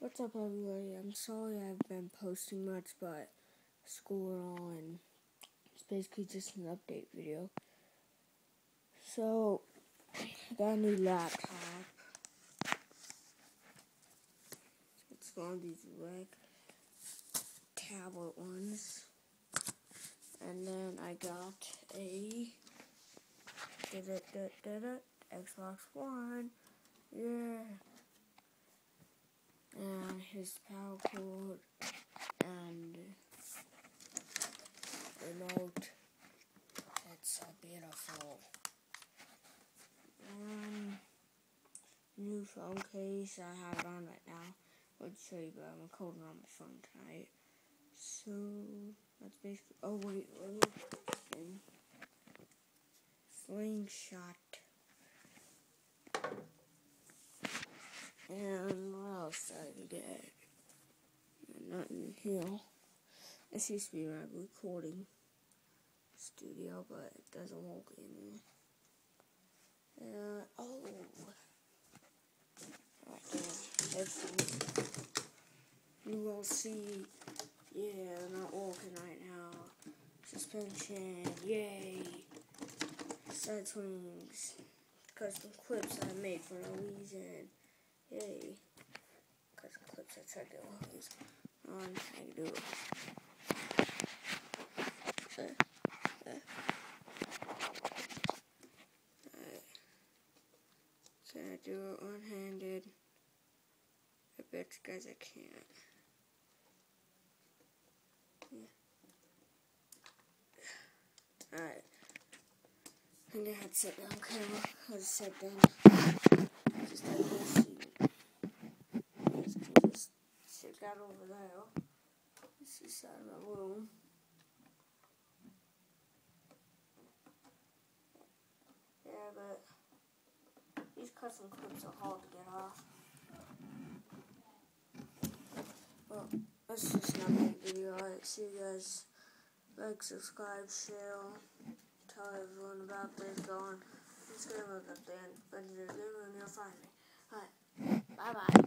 What's up, everybody? I'm sorry I've been posting much, but school on. It's basically just an update video. So, I got a new laptop. It's one of these red tablet ones. And then I got a Xbox One. Yeah. And his power cord and remote. It's so beautiful. New phone case. I have it on right now. I'll show you, but I'm recording on my phone tonight. So that's basically. Oh wait, slingshot. And what else did I get? Nothing here. This used to be my recording studio, but it doesn't work anymore. Right there. You will see. Yeah, not working right now. Suspension, yay. Side swings. Custom clips I made for no reason. Yay. Custom clips I tried to use. I can do it. Alright. Can I do it one-handed? I bet you guys I can't. Yeah. Alright. I think I had to sit down camera. I just sat down. Just have this seat. You guys can just sit down over there. This is the side of my room. Yeah, but these custom clips are hard to get off. Well, that's just an update video. Alright, see you guys. Like, subscribe, share, tell everyone about this. Go on Instagram, look up there, and you'll find me. Alright, bye-bye.